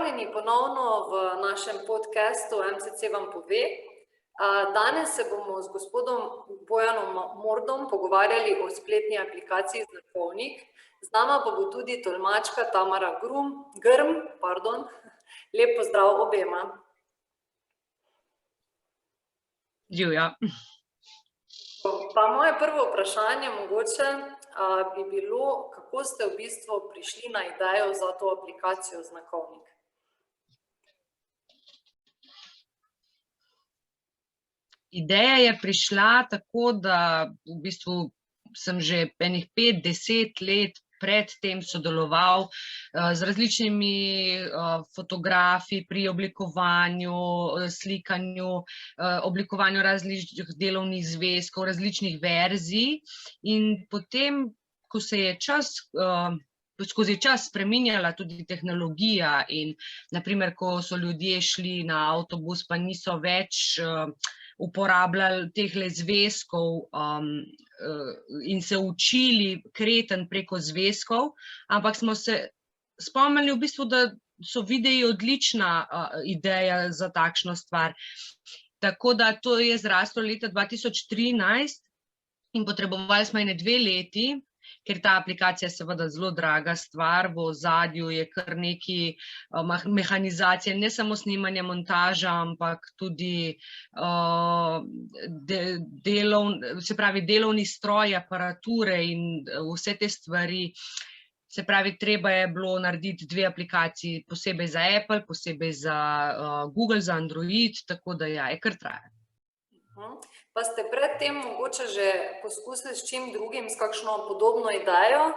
Pozdravljeni ponovno v našem podcastu MCC vam pove. Danes se bomo z gospodom Bojanom Mordom pogovarjali o spletni aplikaciji Znakovnik. Z nama pa bo tudi tolmačka Tamara Grm. Lep pozdrav obema. Živjo. Pa moje prvo vprašanje mogoče bi bilo, kako ste v bistvu prišli na idejo za to aplikacijo Znakovnik? Ideja je prišla tako, da v bistvu sem že enih 5-10 let pred tem sodeloval z različnimi fotografi pri oblikovanju, slikanju, oblikovanju različnih delovnih zvezkov, različnih verzij. In potem, ko se je skozi čas spreminjala tudi tehnologija in na primer, ko so ljudje šli na avtobus, pa niso več uporabljali tehle zvezkov in se učili kreten preko zvezkov, ampak smo se spomnili v bistvu, da so videi odlična ideja za takšno stvar. Tako da to je zraslo leta 2013 in potrebovali smo ene 2 leti, ker ta aplikacija je seveda zelo draga stvar, v ozadju je kar nekaj mehanizacije, ne samo snemanja, montaža, ampak tudi delovni stroj, aparature in vse te stvari. Se pravi, treba je bilo narediti 2 aplikaciji, posebej za Apple, posebej za Google, za Android, tako da ja, je kar traja. Pa ste pred tem mogoče že poskusili s čim drugim, s kakšno podobno idejo,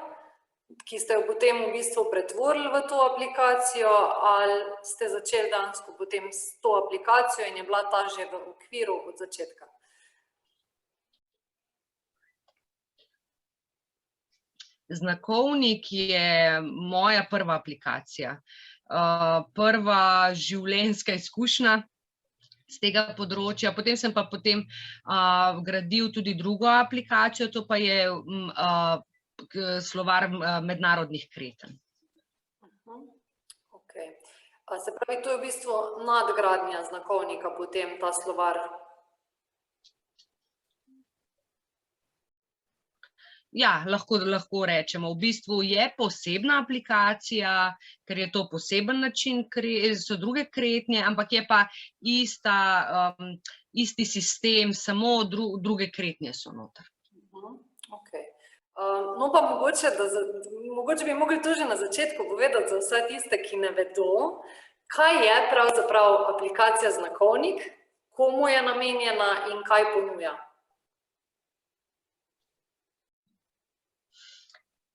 ki ste jo potem v bistvu pretvorili v to aplikacijo, ali ste začeli dejansko potem s to aplikacijo in je bila ta že v okviru od začetka? Znakovnik je moja prva aplikacija, prva življenjska izkušnja z tega področja. Potem sem pa gradil tudi drugo aplikacijo, to pa je slovar mednarodnih kretanj. Okej. Se pravi, to je v bistvu nadgradnja Znakovnika, potem ta slovar? Ja, lahko rečemo. V bistvu je posebna aplikacija, ker je to poseben način, so druge kretnje, ampak je pa isti sistem, samo druge kretnje so noter. Okej. No pa mogoče bi mogli to že na začetku povedati za vse tiste, ki ne vedo, kaj je pravzaprav aplikacija Znakovnik, komu je namenjena in kaj ponuja?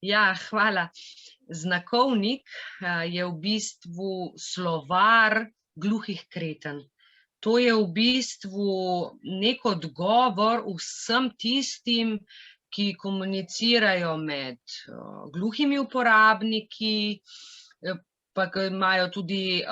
Ja, hvala. Znakovnik je v bistvu slovar gluhih kretanj. To je v bistvu nek odgovor vsem tistim, ki komunicirajo med gluhimi uporabniki, pa imajo tudi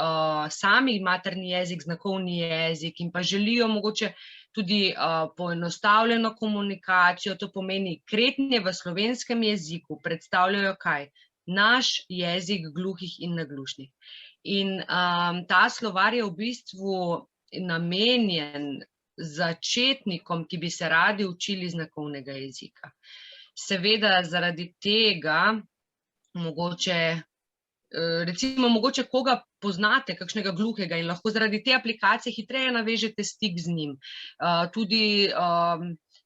sami materni jezik, znakovni jezik in pa želijo mogoče tudi poenostavljeno komunikacijo, to pomeni kretnje v slovenskem jeziku predstavljajo kaj? Naš jezik gluhih in naglušnih. In ta slovar je v bistvu namenjen začetnikom, ki bi se radi učili znakovnega jezika. Seveda zaradi tega mogoče koga poznate, kakšnega gluhega in lahko zaradi te aplikacije hitreje navežete stik z njim. Tudi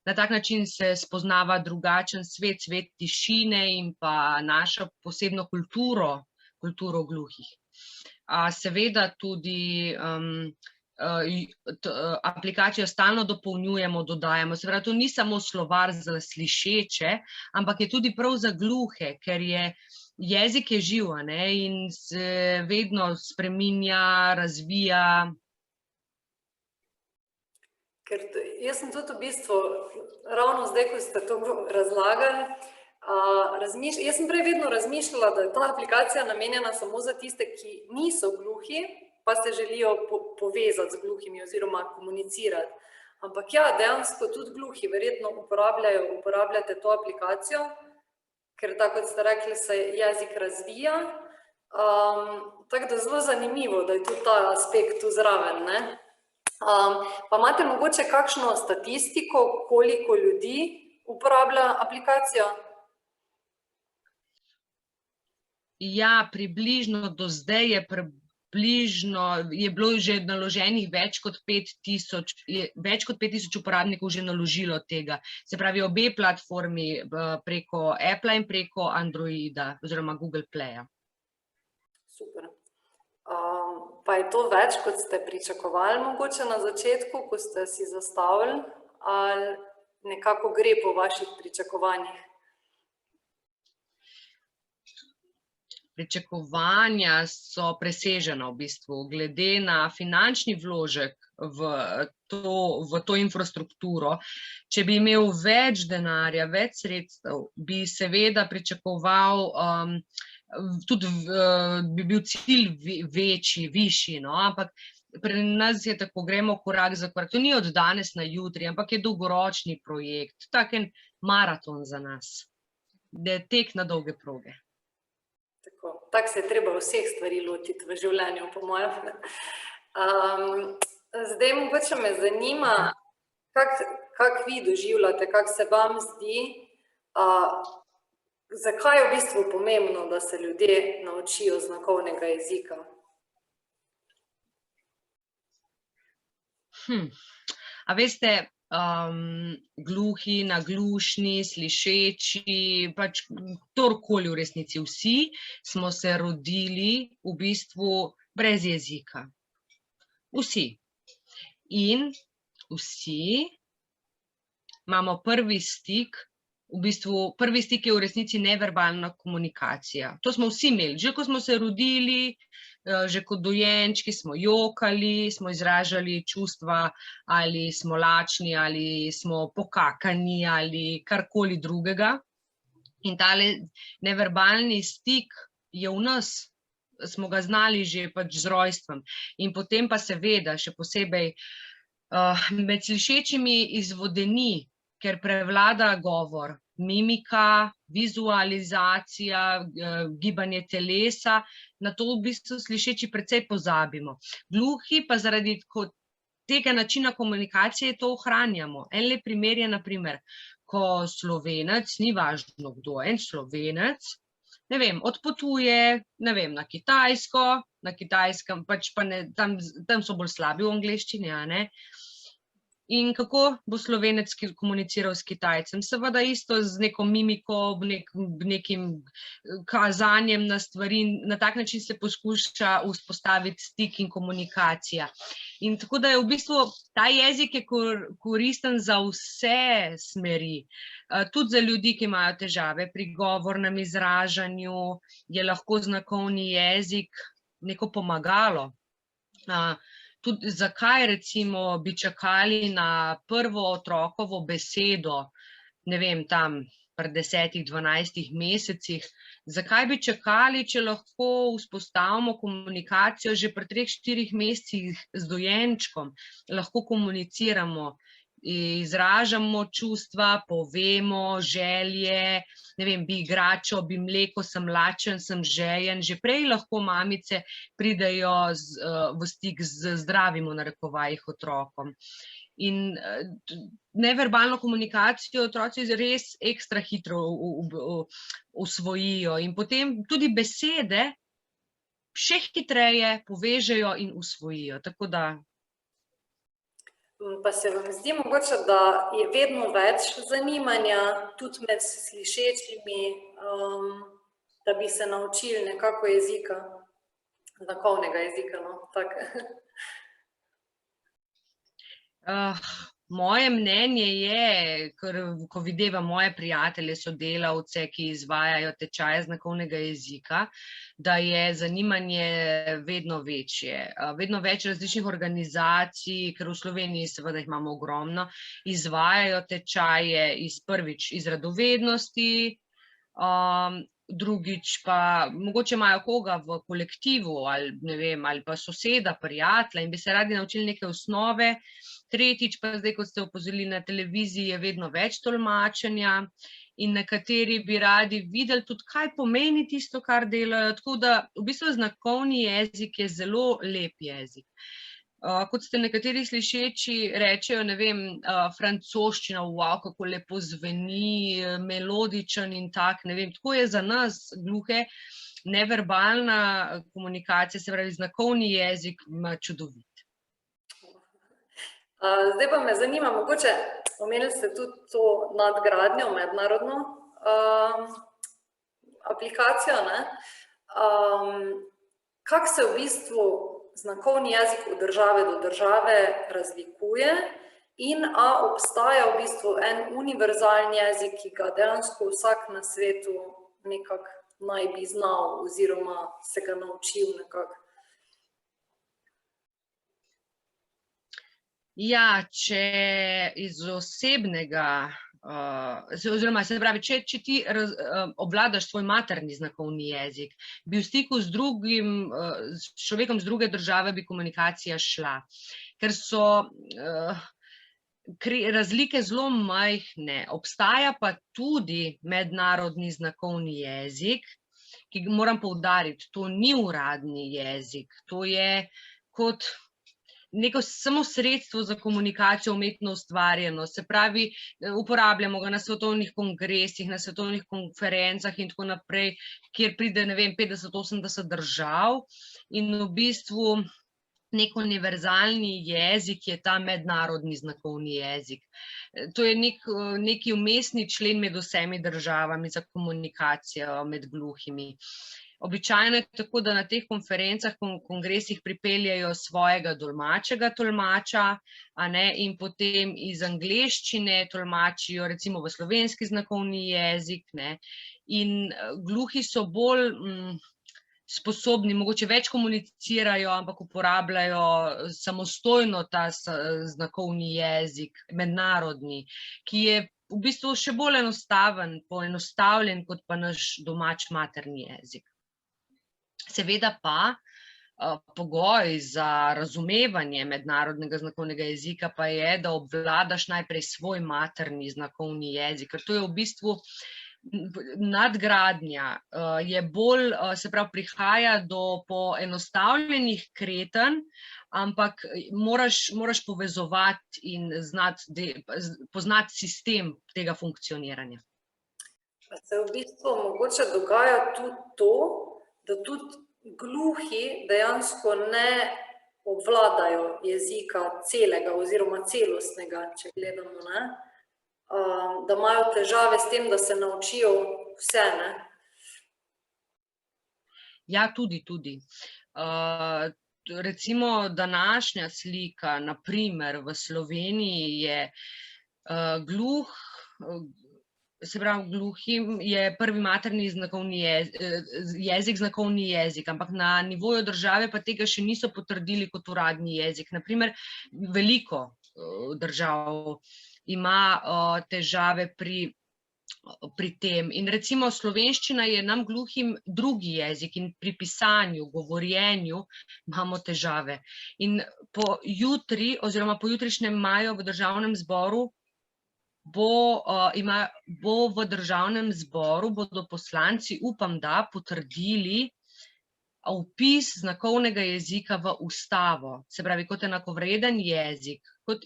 na tak način se spoznava drugačen svet, svet tišine in pa našo posebno kulturo gluhih. Seveda tudi aplikacijo stalno dopolnjujemo, dodajamo. Se pravi, to ni samo slovar za slišeče, ampak je tudi prav za gluhe, ker jezik je živ, in se vedno spreminja, razvija. Ker jaz sem tudi v bistvu, ravno zdaj, ko ste to razlagali, jaz sem prej vedno razmišljala, da je ta aplikacija namenjena samo za tiste, ki niso gluhi, pa se želijo povezati z gluhimi oziroma komunicirati. Ampak ja, dejansko tudi gluhi verjetno uporabljate to aplikacijo, ker tako kot ste rekli, se jezik razvija Tako da zelo zanimivo, da je tudi ta aspekt tu zraven, ne. Pa imate mogoče kakšno statistiko, koliko ljudi uporablja aplikacijo? Ja, približno do zdaj je je bilo že naloženih več kot 5000 uporabnikov že naložilo tega. Se pravi, obe platformi preko Apple in preko Androida oziroma Google Playa. Super. Pa je to več, kot ste pričakovali mogoče na začetku, ko ste si zastavili, ali nekako gre po vaših pričakovanjih? Pričakovanja so presežena v bistvu. Glede na finančni vložek v to infrastrukturo, če bi imel več denarja, več sredstev, bi seveda pričakoval, tudi bi bil cilj večji, višji, no, ampak pri nas je tako, gremo korak za korak. To ni od danes na jutri, ampak je dolgoročni projekt, tak en maraton za nas, da je tek na dolge proge. Tako se je treba vseh stvari lotiti v življenju, po mojem. Zdaj mogoče me zanima, kako vi doživljate, kako se vam zdi, zakaj je v bistvu pomembno, da se ljudje naučijo znakovnega jezika? A veste, gluhi, naglušni, slišeči, pač kdorkoli v resnici, vsi smo se rodili v bistvu brez jezika. Vsi. In vsi imamo prvi stik, v bistvu prvi stik je v resnici neverbalna komunikacija. To smo vsi imeli, že ko smo se rodili, že kot dojenčki smo jokali, smo izražali čustva, ali smo lačni, ali smo pokakani, ali karkoli drugega. In tale neverbalni stik je v nas, smo ga znali že pač z rojstvom. In potem pa seveda, še posebej med slišečimi izvodeni, ker prevlada govor, mimika, vizualizacija, gibanje telesa, na to v bistvu slišeči precej pozabimo. Gluhi pa zaradi tega načina komunikacije to ohranjamo. En lep primer je, na primer, ko Slovenec, ni važno kdo, en Slovenec, ne vem, odpotuje, ne vem, na Kitajsko, na Kitajskem, pač pa ne, tam so bolj slabi v angleščini, a ne? In kako bo Slovenec komuniciral s Kitajcem? Seveda isto z neko mimiko, nekim kazanjem na stvari, na tak način se poskuša vzpostaviti stik in komunikacija. In tako da je v bistvu ta jezik je koristen za vse smeri, tudi za ljudi, ki imajo težave pri govornem izražanju, je lahko znakovni jezik neko pomagalo. Tudi zakaj recimo bi čakali na prvo otrokovo besedo, ne vem, tam pri 10-12 mesecih, zakaj bi čakali, če lahko vzpostavimo komunikacijo že pri 3-4 mesecih z dojenčkom, lahko komuniciramo, izražamo čustva, povemo želje, ne vem, bi igračo, bi mleko, sem lačen, sem žejen, že prej lahko mamice pridejo v stik z zdravim v narekovajih otrokom. In neverbalno komunikacijo otroci res ekstra hitro usvojijo in potem tudi besede še hitreje povežejo in usvojijo, tako da. Pa se vam zdi mogoče, da je vedno več zanimanja tudi med slišečimi, da bi se naučili nekako jezika, znakovnega jezika, no, tako? Moje mnenje je, ko videvam moje prijatelje, sodelavce, ki izvajajo tečaje znakovnega jezika, da je zanimanje vedno večje. Vedno več različnih organizacij, ker v Sloveniji seveda jih imamo ogromno, izvajajo tečaje prvič iz radovednosti, drugič pa mogoče imajo koga v kolektivu ali ne vem, ali pa soseda, prijatelja in bi se radi naučili neke osnove. Tretjič pa zdaj, kot ste opozorili na televiziji, je vedno več tolmačenja in nekateri bi radi videli tudi, kaj pomeni tisto, kar delajo. Tako da v bistvu znakovni jezik je zelo lep jezik. Kot ste nekateri slišeči rečejo, ne vem, francoščina, wow, kako lepo zveni, melodičen in tak, ne vem, tako je za nas gluhe neverbalna komunikacija, se pravi znakovni jezik ima čudovit. Zdaj pa me zanima, mogoče omenili ste tudi to nadgradnjo, mednarodno aplikacijo, ne? Kako se v bistvu znakovni jezik od države do države razlikuje in obstaja v bistvu en univerzalni jezik, ki ga dejansko vsak na svetu nekako naj bi znal oziroma se ga naučil nekako? Ja, če iz osebnega, oziroma se pravi, če ti obvladaš svoj materni znakovni jezik, bi v stiku z drugim, s človekom z druge države bi komunikacija šla. Ker so razlike zelo majhne, obstaja pa tudi mednarodni znakovni jezik, ki moram poudariti, to ni uradni jezik, to je kot neko samo sredstvo za komunikacijo umetno ustvarjeno, se pravi, uporabljamo ga na svetovnih kongresih, na svetovnih konferencah in tako naprej, kjer pride, ne vem, 50-80 držav in v bistvu nek univerzalni jezik je ta mednarodni znakovni jezik. To je neki vmesni člen med vsemi državami za komunikacijo med gluhimi. Običajno je tako, da na teh konferencah, kongresih pripeljajo svojega domačega tolmača, in potem iz angleščine tolmačijo recimo v slovenski znakovni jezik, in gluhi so bolj sposobni, mogoče več komunicirajo, ampak uporabljajo samostojno ta znakovni jezik, mednarodni, ki je v bistvu še bolj enostaven, poenostavljen kot pa naš domač materni jezik. Seveda pa pogoj za razumevanje mednarodnega znakovnega jezika pa je, da obvladaš najprej svoj materni znakovni jezik, ker to je v bistvu nadgradnja, je bolj, se pravi, prihaja do poenostavljenih kretenj, ampak moraš povezovati in poznati sistem tega funkcioniranja. Se v bistvu mogoče dogaja tudi to, da tudi gluhi dejansko ne obvladajo jezika celega oziroma celostnega, če gledamo, da imajo težave s tem, da se naučijo vse, ne? Ja, tudi. Recimo današnja slika, na primer v Sloveniji je gluh, se pravi, gluhim je prvi materni znakovni jezik znakovni jezik, ampak na nivoju države pa tega še niso potrdili kot uradni jezik. Na primer, veliko držav ima težave pri tem. In recimo slovenščina je nam gluhim drugi jezik in pri pisanju, govorjenju imamo težave. In po jutrišnjem maju v Državnem zboru v Državnem zboru bodo poslanci, upam da, potrdili vpis znakovnega jezika v ustavo, se pravi kot enakovreden jezik, kot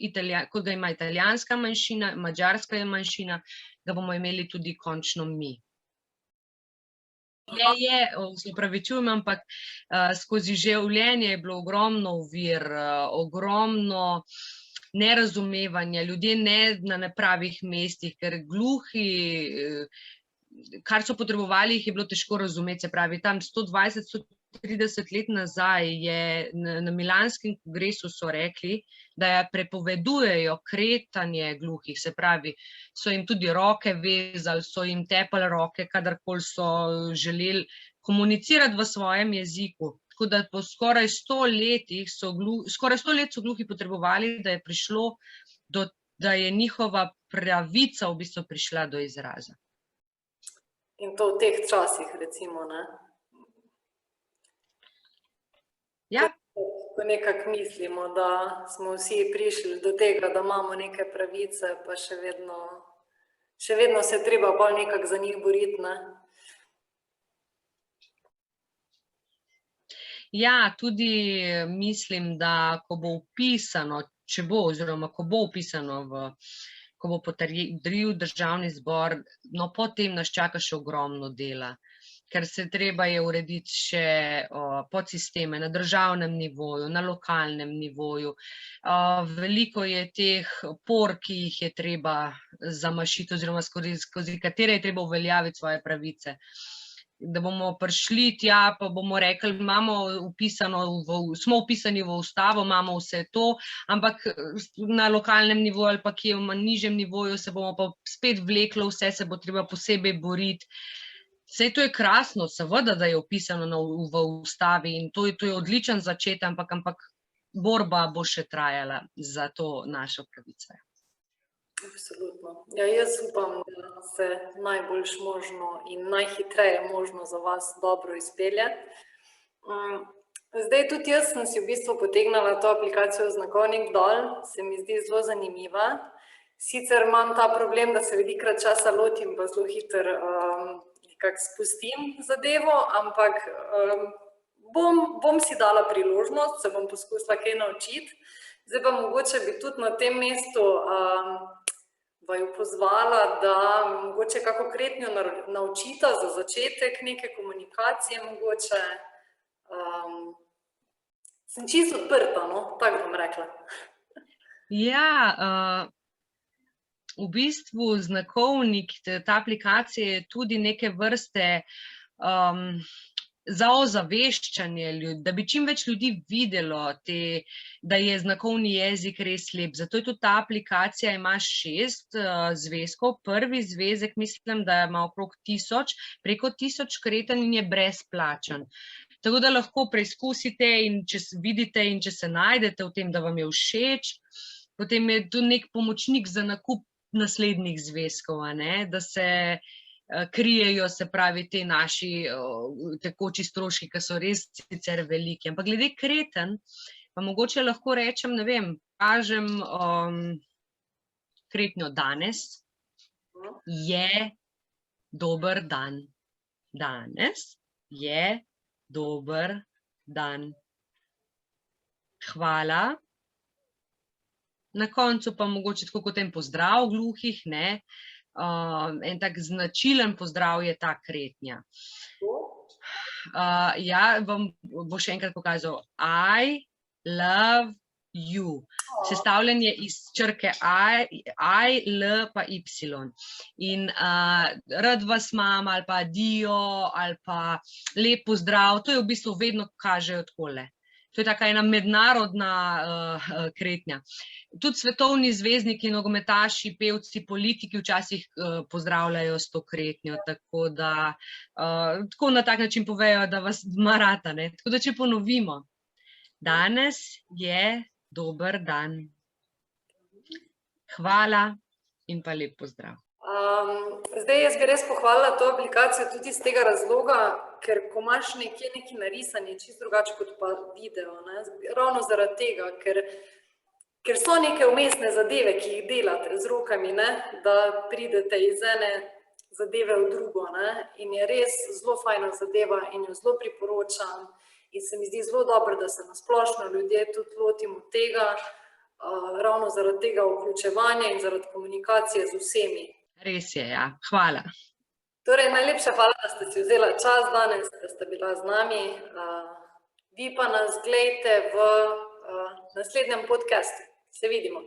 ga ima italijanska manjšina, madžarska manjšina, ga bomo imeli tudi končno mi. Se opravičujem, ampak skozi življenje je bilo ogromno ovir, ogromno nerazumevanja, ljudje ne na nepravih mestih, ker gluhi, kar so potrebovali, jih je bilo težko razumeti, se pravi, tam 120-130 let nazaj je na Milanskem kongresu so rekli, da prepovedujejo kretanje gluhih, se pravi, so jim tudi roke vezali, so jim tepali roke, kadarkoli so želeli komunicirati v svojem jeziku. Tako da po skoraj 100 let so gluhi potrebovali, da je prišlo, da je njihova pravica v bistvu prišla do izraza. In to v teh časih, recimo, ne? Ja. Ko nekako mislimo, da smo vsi prišli do tega, da imamo neke pravice, pa še še vedno se je treba bolj nekako za njih boriti, ne? Ja, tudi mislim, da ko bo vpisano, če bo, oziroma ko bo vpisano ko bo potrdil Državni zbor, no potem nas čaka še ogromno dela, ker se treba je urediti še podsisteme na državnem nivoju, na lokalnem nivoju. Veliko je teh por, ki jih je treba zamašiti oziroma skozi katere je treba uveljaviti svoje pravice. Da bomo prišli tja, pa bomo rekli, smo vpisani v ustavo, imamo vse to, ampak na lokalnem nivoju ali pa kje v nižjem nivoju se bomo pa spet vleklo, vse se bo treba posebej boriti. Saj to je krasno, seveda, da je vpisano v ustavi in to je odličen začetek, ampak borba bo še trajala za to našo pravico. Absolutno. Ja, jaz upam, da se najboljš možno in najhitreje možno za vas dobro izpelje. Zdaj tudi jaz sem si v bistvu potegnila to aplikacijo Znakovnik dol, se mi zdi zelo zanimiva. Sicer imam ta problem, da se velikokrat časa lotim, pa zelo hitro nekako spustim zadevo, ampak bom si dala priložnost, se bom poskusila kaj naučiti. Zdaj pa mogoče bi tudi na tem mestu vaju pozvala, da mogoče kako kretnjo naučita za začetek neke komunikacije mogoče. Sem čisto odprta, no, tako bom rekla. Ja, v bistvu Znakovnik, ta aplikacija je tudi neke vrste za ozaveščanje, da bi čim več ljudi videlo, da je znakovni jezik res lep. Zato je tudi ta aplikacija, ima 6 zvezkov. Prvi zvezek mislim, da ima okrog 1000, preko 1000 kretanj in je brezplačen. Tako da lahko preizkusite in če vidite in če se najdete v tem, da vam je všeč, potem je tu nek pomočnik za nakup naslednjih zvezkov, da se krijejo, se pravi, te naši tekoči stroški, ki so res sicer veliki. Ampak glede kretenj, pa mogoče lahko rečem, ne vem, kažem kretnjo danes je dober dan. Danes je dober dan. Hvala. Na koncu pa mogoče tako kot en pozdrav gluhih, en tak značilen pozdrav je ta kretnja. Ja, vam bo še enkrat pokazal. I love you. Sestavljen je iz črke I, L pa Y. In rad vas imam, ali pa adijo, ali pa lep pozdrav. To je v bistvu vedno kažejo takole. To je taka ena mednarodna kretnja. Tudi svetovni zvezdniki, nogometaši, pevci, politiki včasih pozdravljajo s to kretnjo, tako da tako na tak način povejo, da vas marata. Tako da če ponovimo, danes je dober dan. Hvala in pa lep pozdrav. Zdaj, jaz bi res pohvalila to aplikacijo tudi iz tega razloga, ker ko imaš nekje neki narisanje, čisto drugače kot pa video, ravno zaradi tega, ker so neke vmesne zadeve, ki jih delate z rokami, da pridete iz ene zadeve v drugo, in je res zelo fajna zadeva in jo zelo priporočam in se mi zdi zelo dobro, da se nasplošno ljudje tudi lotimo tega, ravno zaradi tega vključevanja in zaradi komunikacije z vsemi. Res je, ja. Hvala. Torej, najlepša hvala, da ste si vzela čas danes, da ste bila z nami. Vi pa nas glejte v naslednjem podcastu. Se vidimo.